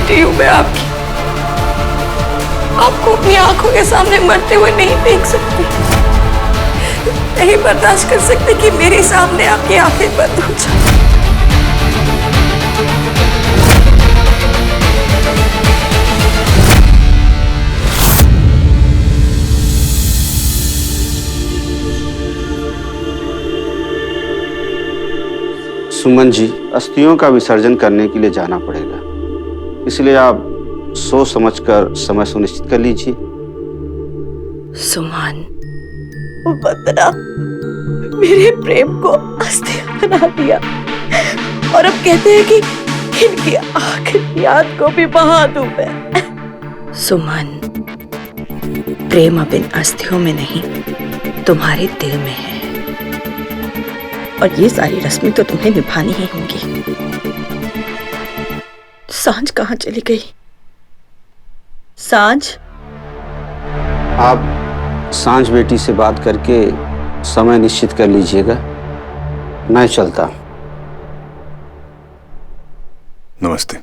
बेटी हूँ मैं आपकी। आपको अपनी आंखों के सामने मरते हुए नहीं देख सकती, नहीं बर्दाश्त कर सकती कि मेरे सामने आपकी आंखें बंद हो जाए। सुमन जी, अस्थियों का विसर्जन करने के लिए जाना पड़ेगा, इसलिए आप सोच समझकर समय सुनिश्चित कर लीजिए। सुमन, वंदना मेरे प्रेम को अस्थियां बना दिया और अब कहते हैं कि इनकी आखिरी याद को भी बहा दूं मैं। सुमन, प्रेम अब इन अस्थियों में नहीं, तुम्हारे दिल में है, और ये सारी रस्में तो तुम्हें निभानी ही होंगी। सांझ कहाँ चली गई? सांझ, आप सांझ बेटी से बात करके समय निश्चित कर लीजिएगा, मैं चलता हूं। नमस्ते।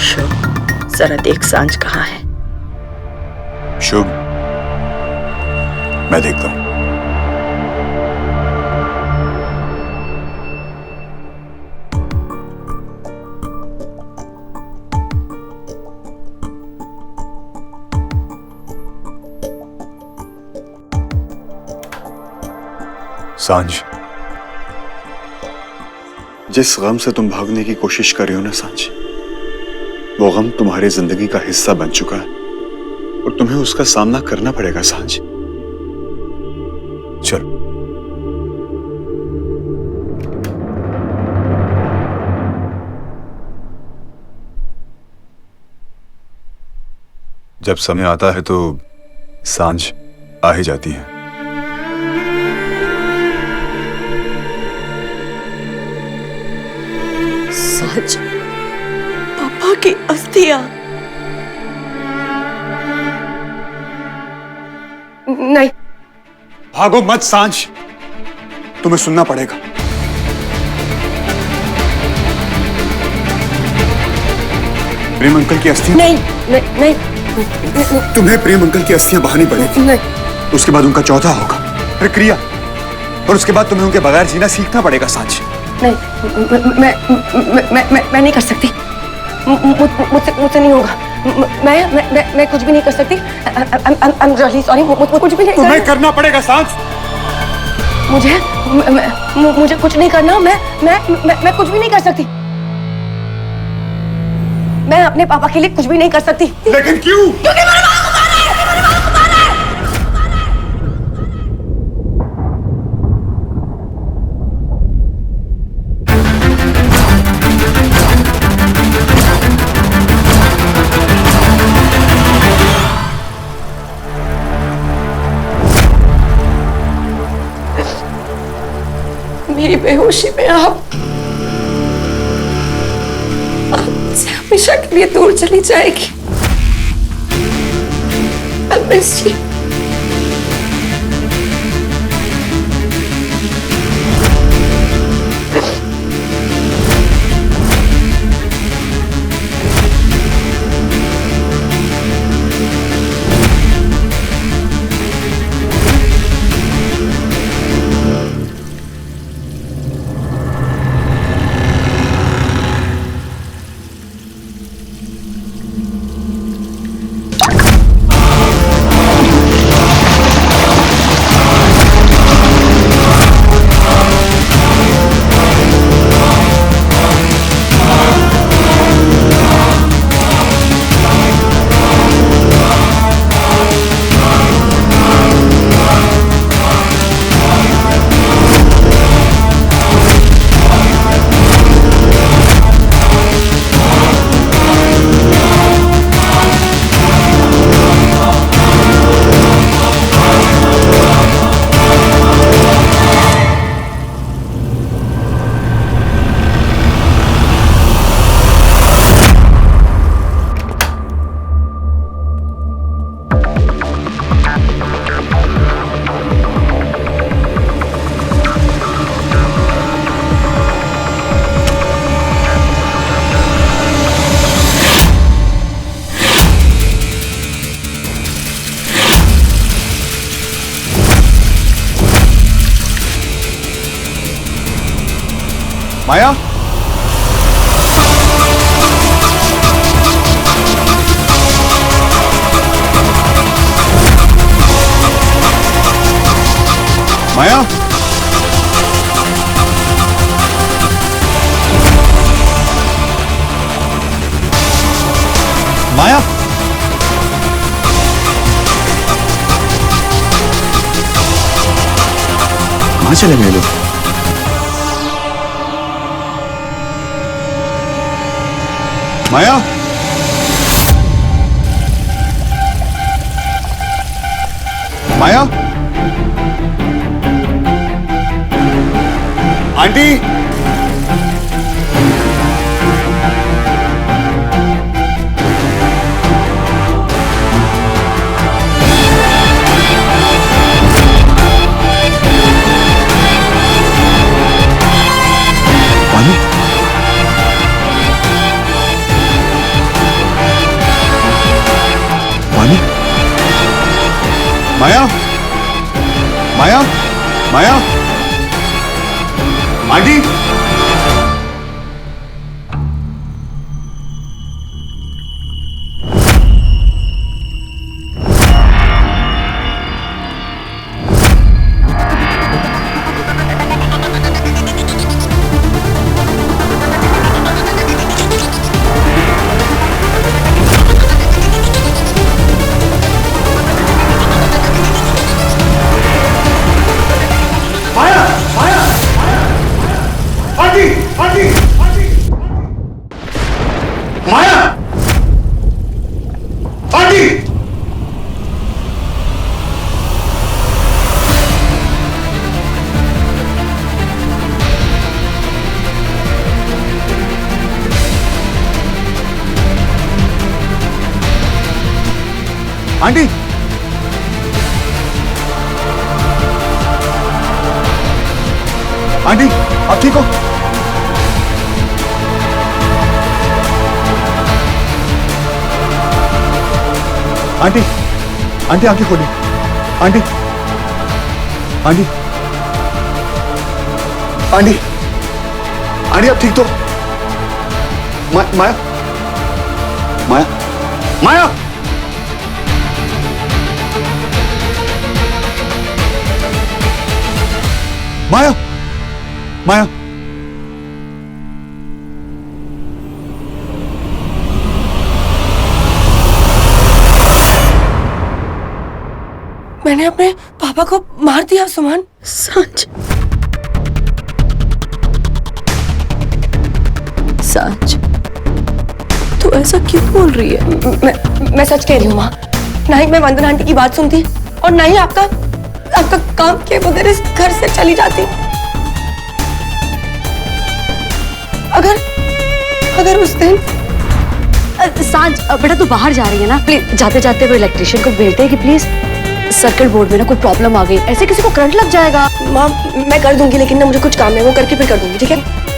शुभ, जरा देख सांझ कहाँ है। शुभ, मैं देखता हूं। सांझ, जिस गम से तुम भागने की कोशिश कर रही हो ना सांझ, वो गम तुम्हारी जिंदगी का हिस्सा बन चुका है और तुम्हें उसका सामना करना पड़ेगा सांझ। चलो। जब समय आता है तो सांझ आ ही जाती है। सांझ, पापा की अस्थियां। नहीं, भागो मत सांझ, तुम्हें सुनना पड़ेगा। प्रेम अंकल की अस्थियां। नहीं, नहीं, नहीं, तुम्हें प्रेम अंकल की अस्थियां बहानी पड़ेगी। नहीं। उसके बाद उनका चौथा होगा, फिर क्रिया, और उसके बाद तुम्हें उनके बगैर जीना सीखना पड़ेगा सांझ। नहीं, मैं नहीं कर सकती, मुझसे नहीं होगा। मैं कुछ भी नहीं कर सकती। I'm really sorry, मुझे कुछ भी नहीं तुम्हें करना पड़ेगा सांझ। मुझे कुछ नहीं करना। मैं कुछ भी नहीं कर सकती। मैं अपने पापा के लिए कुछ भी नहीं कर सकती। लेकिन क्यों? क्योंकि मेरे बाल को मारा है, मेरे बाल को मारा है। मेरी बेहोशी में आप मुझसे हमेशा के लिए दूर चली जाएगी। I'll miss you. माया, माया, माया, कहां चले गए लोग? माया, माया, आंटी, पानी, पानी, माया, माया, माया, आंटी, माया, माया, आंटी, आंटी, आंटी, माया, आंटी, आंटी, आंटी, आप ठीक हो? आंटी, आंटी आंखें खोली। आंटी, आंटी, आंटी, आंटी आप ठीक तो? माया, माया, माया, माया, माया, मैंने अपने पापा को मार दिया सुमन। सांच, सांच, तू ऐसा क्यों बोल रही है? मैं सच कह रही हूँ माँ। ना ही मैं वंदना आंटी की बात सुनती और ना ही आपका काम के बगैर इस घर से चली जाती। अगर उस दिन सांझ बेटा तू बाहर जा रही है ना, प्लीज जाते जाते वो इलेक्ट्रिशियन को भेज दे कि प्लीज सर्किट बोर्ड में ना कोई प्रॉब्लम आ गई, ऐसे किसी को करंट लग जाएगा। माँ मैं कर दूंगी, लेकिन ना मुझे कुछ काम है, वो करके फिर कर दूंगी, ठीक है?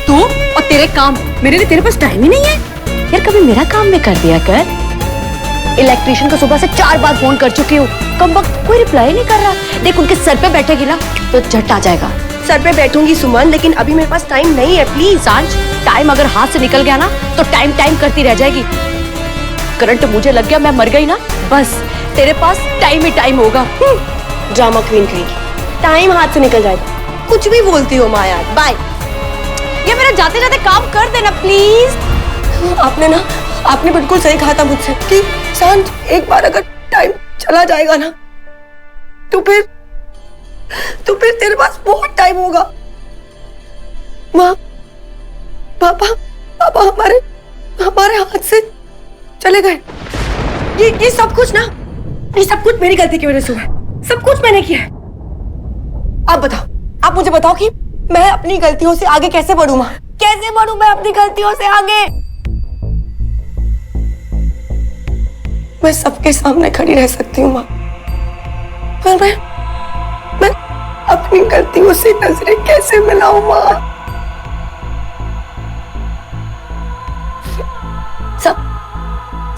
तू और तेरे काम, मेरे लिए तेरे पास टाइम ही नहीं है यार। कभी मेरा काम भी कर दिया कर। इलेक्ट्रिशियन को सुबह से 4 बार फोन कर चुकी हूँ, कम वक्त कोई रिप्लाई नहीं कर रहा। देख उनके सर पे बैठेगी ना तो झट आ जाएगा। सर पे बैठूंगी सुमन, लेकिन अभी मेरे पास टाइम नहीं है। प्लीज सांझ, टाइम अगर हाथ से निकल गया ना तो टाइम करती रह जाएगी। करंट मुझे लग गया, मैं मर गई ना, बस तेरे पास टाइम ही टाइम होगा। ड्रामा क्वीन करेगी, टाइम हाथ से निकल जाएगा। कुछ भी बोलती हो माँ यार। बाय। ये मेरा जाते जाते काम कर देना प्लीज। आपने बिल्कुल सही कहा था मुझसे कि सांझ एक बार अगर टाइम चला जाएगा ना तो फिर तेरे पास बहुत टाइम होगा। माँ, पापा हमारे हाथ से चले गए। ये सब कुछ मेरी गलती की वजह से हुआ है। सब कुछ मैंने किया है। आप मुझे बताओ कि मैं अपनी गलतियों से आगे कैसे बढ़ूं माँ? कैसे बढ़ूं मैं अपनी गलतियों से आगे? मैं सबके सामने खड़ी रह सकती हूँ माँ, पर मैं अपनी गलतियों से नजरें कैसे मिलाऊं माँ?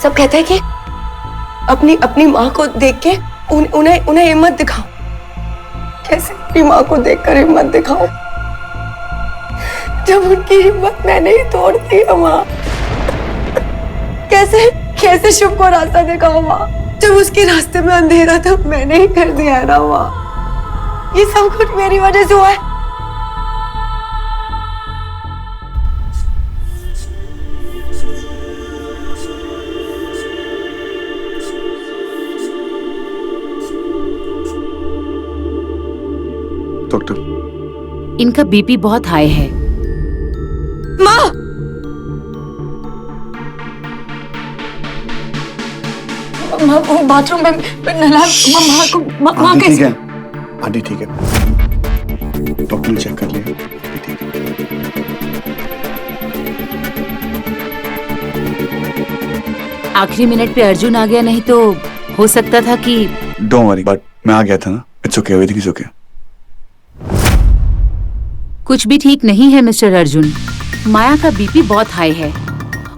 सब कहते हैं कि अपनी माँ को देख के उन्हें हिम्मत दिखाओ। कैसे अपनी माँ को देखकर हिम्मत दिखाओ जब उनकी हिम्मत मैंने ही तोड़ दी माँ। कैसे कैसे शुभ को रास्ता दिखाओ माँ, जब उसके रास्ते में अंधेरा था मैंने ही कर दिया ना माँ। ये सब कुछ मेरी वजह से हुआ है। डॉक्टर, इनका बीपी बहुत हाई है। माँ, वो बाथरूम में नला माँ को माँ आंटी ठीक कैसे? है, आंटी ठीक है, डॉक्टर ने चेक कर लिया, ठीक है। आखिरी मिनट पे अर्जुन आ गया, नहीं तो हो सकता था कि। डोंट वरी, बट मैं आ गया था ना, it's okay, everything is okay. कुछ भी ठीक नहीं है मिस्टर अर्जुन। माया का बीपी बहुत हाई है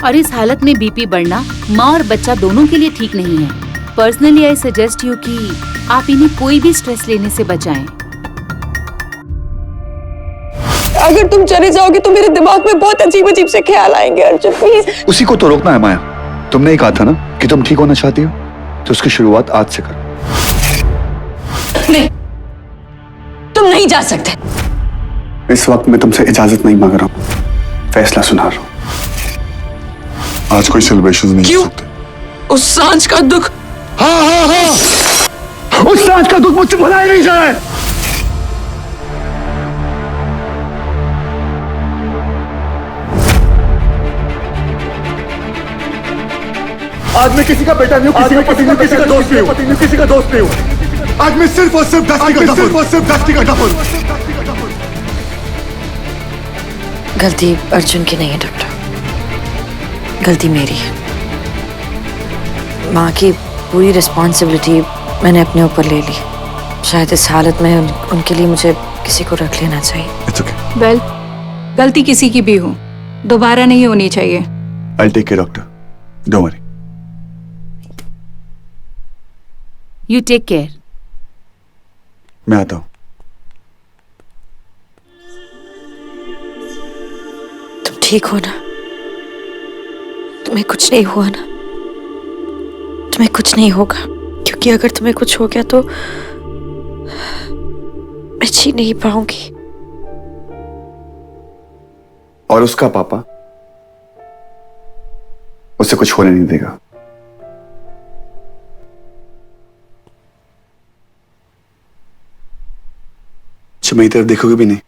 और इस हालत में बीपी बढ़ना माँ और बच्चा दोनों के लिए ठीक नहीं है। पर्सनली आई सजेस्ट यू कि आप इन्हें कोई भी स्ट्रेस लेने से बचाएं। अगर तुम चले जाओगे तो मेरे दिमाग में बहुत अजीब अजीब से ख्याल आएंगे अर्जुन, प्लीज। उसी को तो रोकना है माया। तुमने ही कहा था ना कि तुम ठीक होना चाहती हो, तो उसकी शुरुआत आज से करो। नहीं, तुम नहीं जा सकते। इस वक्त मैं तुमसे इजाजत नहीं मांग रहा हूँ, फैसला सुना रहा हूँ। आज कोई सेलिब्रेशन नहीं हो सकते। उस सांझ का दुख। हाँ, उस सांझ का दुख मुझसे भुलाया नहीं जा रहा है। आज मैं किसी का बेटा नहीं हूँ, किसी का पति नहीं, किसी का दोस्त नहीं हूँ, किसी का दोस्त नहीं हूँ। आज मैं सिर्फ और सिर्फ दस्ती का डफर। गलती अर्जुन की नहीं है डॉक्टर, गलती मेरी है। माँ की पूरी रिस्पॉन्सिबिलिटी मैंने अपने ऊपर ले ली। शायद इस हालत में उनके लिए मुझे किसी को रख लेना चाहिए। It's okay. वेल, गलती किसी की भी हो, दोबारा नहीं होनी चाहिए। I will take care doctor, don't worry. You take care. मैं आता हूँ। तुम ठीक हो ना? तुम्हें कुछ नहीं हुआ ना? तुम्हें कुछ नहीं होगा, क्योंकि अगर तुम्हें कुछ हो गया तो मैं जी नहीं पाऊंगी। और उसका पापा उसे कुछ होने नहीं देगा। अच्छा, मेरी तरफ देखोगे भी नहीं?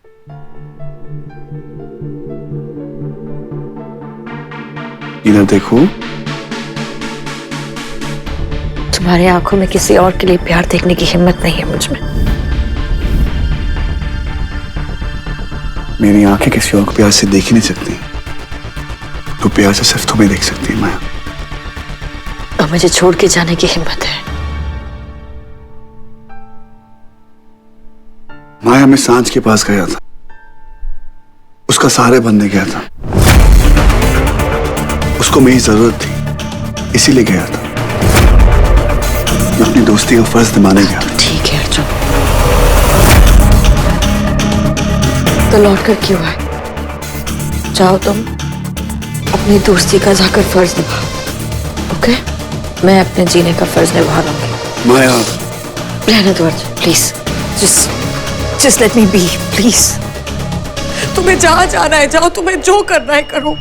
इधर देखो। तुम्हारी आंखों में किसी और के लिए प्यार देखने की हिम्मत नहीं है मुझ में। मेरी आंखें किसी और को प्यार से देख ही नहीं सकती, तो प्यार से सिर्फ तुम्हें देख सकती है माया। और मुझे छोड़ के जाने की हिम्मत है। माया, मैं सांझ के पास गया था, उसका सहारे बनने गया था। उसको मेरी जरूरत थी, इसीलिए गया था। मैं अपनी दोस्ती का फर्ज निभाने गया। ठीक है अर्जुन, तो लौट कर क्यों आए? जाओ तुम अपनी दोस्ती का जाकर फर्ज निभाओ, ओके? मैं अपने जीने का फर्ज निभा लूंगी। माया, रहने दो Arjun, please, just let me be, please. तुम्हें जहां जाना है जाओ, तुम्हें जो करना है करो।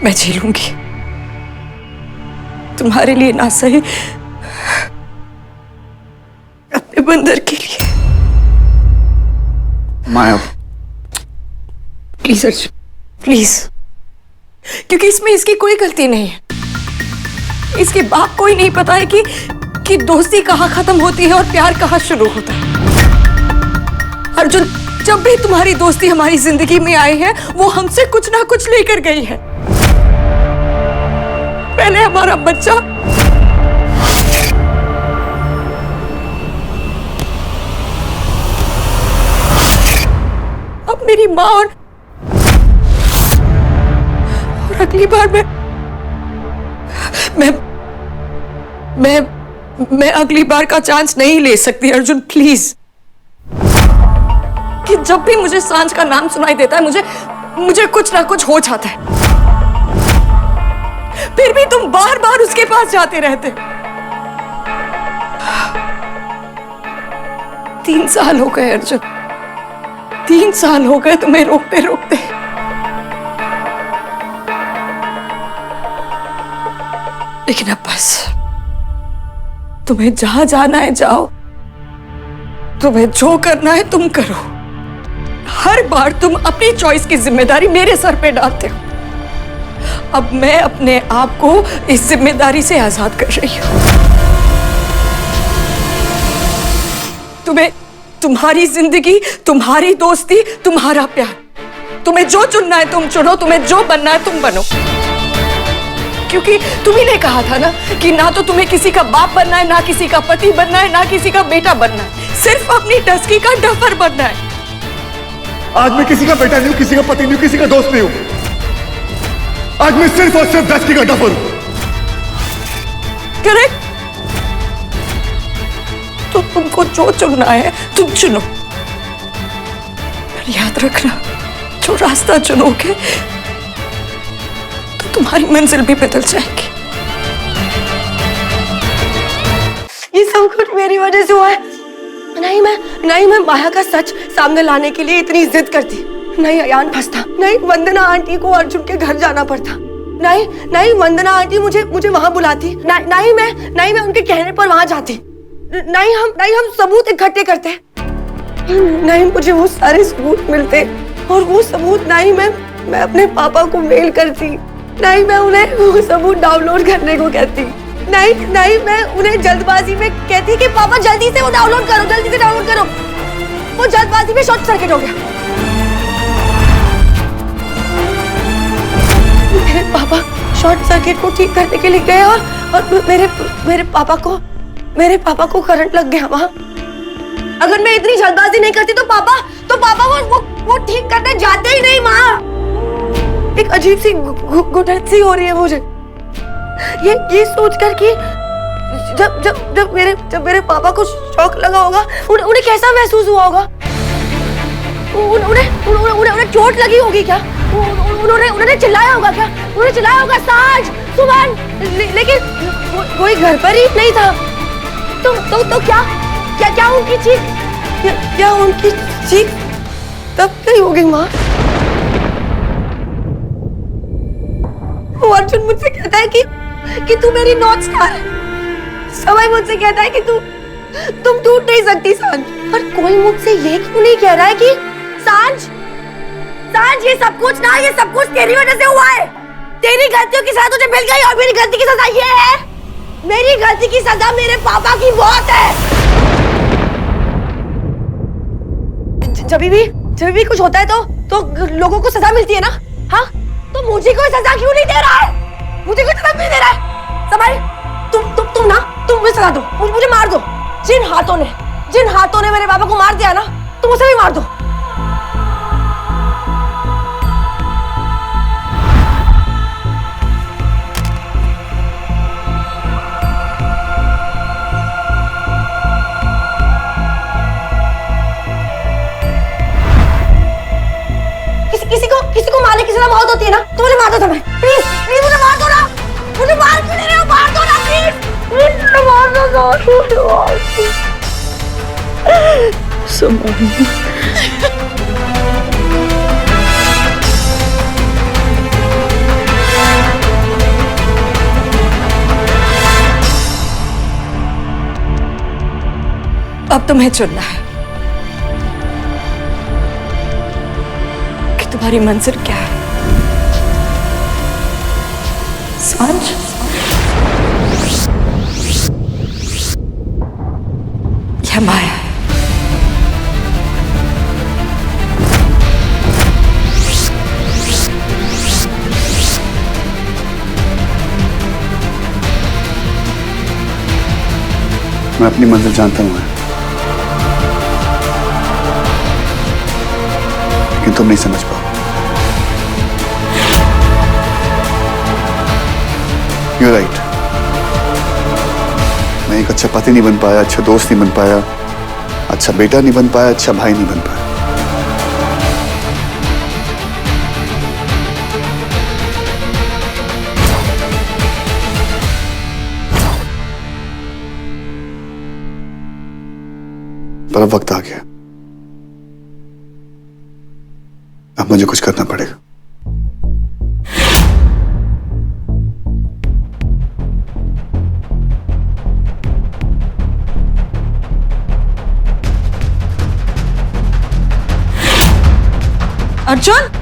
मैं झेलूंगी, तुम्हारे लिए ना सही, अपने बंदर के लिए। माया, प्लीज अर्जुन, प्लीज, क्योंकि इसमें इसकी कोई गलती नहीं है। इसके बाप को ही नहीं पता है कि दोस्ती कहाँ खत्म होती है और प्यार कहाँ शुरू होता है। अर्जुन, जब भी तुम्हारी दोस्ती हमारी जिंदगी में आई है, वो हमसे कुछ ना कुछ लेकर गई है। पहले हमारा बच्चा, अब मेरी माँ, और अगली बार मैं अगली बार का चांस नहीं ले सकती। अर्जुन प्लीज। कि जब भी मुझे सांझ का नाम सुनाई देता है मुझे कुछ ना कुछ हो जाता है। फिर भी तुम बार बार उसके पास जाते रहते। 3 साल हो गए अर्जुन, 3 साल हो गए तुम्हें रोकते रोकते। लेकिन अब बस, तुम्हें जहां जाना है जाओ, तुम्हें जो करना है तुम करो। हर बार तुम अपनी चॉइस की जिम्मेदारी मेरे सर पे डालते हो। अब मैं अपने आप को इस जिम्मेदारी से आजाद कर रही हूं। तुम्हें तुम्हारी जिंदगी, तुम्हारी दोस्ती, तुम्हारा प्यार, तुम्हें जो चुनना है तुम चुनो, तुम्हें जो बनना है तुम बनो। क्योंकि तुम्ही ने कहा था ना कि ना तो तुम्हें किसी का बाप बनना है, ना किसी का पति बनना है, ना किसी का बेटा बनना है, सिर्फ अपनी टस्की का डफर बनना है। आज मैं किसी का बेटा नहीं हूं, किसी का पति नहीं हूं, किसी का दोस्त नहीं हूं। आज मैं सिर्फ और सिर्फ डस्की का डफर हूं। करेक्ट। तो तुमको जो चुनना है तुम चुनो, पर याद रखना, जो रास्ता चुनोगे तो तुम्हारी मंजिल भी बदल जाएगी। ये सब कुछ मेरी वजह से हुआ है। नहीं मैं माया का सच सामने लाने के लिए इतनी जिद करती, नहीं अयान फंसता, नहीं वंदना आंटी को अर्जुन के घर जाना पड़ता, नहीं वंदना आंटी मुझे वहां बुलाती, नहीं मैं उनके कहने पर वहां जाती, नहीं हम सबूत इकट्ठे करते, नहीं मुझे वो सारे सबूत मिलते, और वो सबूत नहीं मैं अपने पापा को मेल करती, नहीं मैं उन्हें वो सबूत डाउनलोड करने को कहती, नहीं मैं उन्हें जल्दबाजी में कहती कि पापा जल्दी से वो डाउनलोड करो, जल्दी से डाउनलोड करो। वो जल्दबाजी में शॉर्ट सर्किट हो गया। मेरे पापा शॉर्ट सर्किट को ठीक करने के लिए गए और मेरे पापा को करंट लग गया वहां। अगर मैं इतनी जल्दबाजी नहीं करती तो पापा वो ठीक करने जाते ही नहीं वहां। एक अजीब सी घुटन सी हो रही है मुझे, ये सोचकर कि जब मेरे पापा को शॉक लगा होगा, उन्हें कैसा महसूस हुआ होगा, उन्हें चोट लगी होगी क्या, उन्होंने चिल्लाया होगा क्या, उन्होंने चिल्लाया होगा सांझ सुमन, लेकिन कोई घर पर ही नहीं था। तो क्या उनकी चीख तब कहीं हो गई माँ। अर्जुन मुझसे कहता है कि तू मेरी नॉर्थ स्टार है, समय मुझसे कहता है कि तुम टूट नहीं सकती सांझ, पर कोई मुझसे ये क्यों नहीं कह रहा है कि सांझ ये सब कुछ तेरी वजह से हुआ है, तेरी गलतियों की सजा तुझे मिल गई, और मेरी गलती की सजा ये है, मेरी गलती की सजा मेरे पापा की मौत है। जब भी कुछ होता है तो लोगों को सजा मिलती है ना, हाँ, तो मुझे कोई सजा क्यों नहीं दे रहा है, मुझे कोई सजा नहीं दे रहा है। समय तुम मुझे सजा दो, मुझे मार दो, जिन हाथों ने मेरे पापा को मार दिया ना, तुम उसे भी मार दो। किसी को मारने की सजा मौत होती है ना, तो मुझे मार दो समय, प्लीज मुझे मार दो ना, मुझे मार क्यों नहीं रहे हो, मार दो ना प्लीज मुझे मार दो। अब तुम्हें चुनना है कि तुम्हारी मंजिल क्या है, सांझ या माया। मैं अपनी मंजिल जानता हूं, लेकिन तुम नहीं समझ पाओ। You're right. मैं एक अच्छा पति नहीं बन पाया, अच्छा दोस्त नहीं बन पाया, अच्छा बेटा नहीं बन पाया, अच्छा भाई नहीं बन पाया, पर अब वक्त आ गया, अब मुझे कुछ करना पड़ेगा। अर्जुन,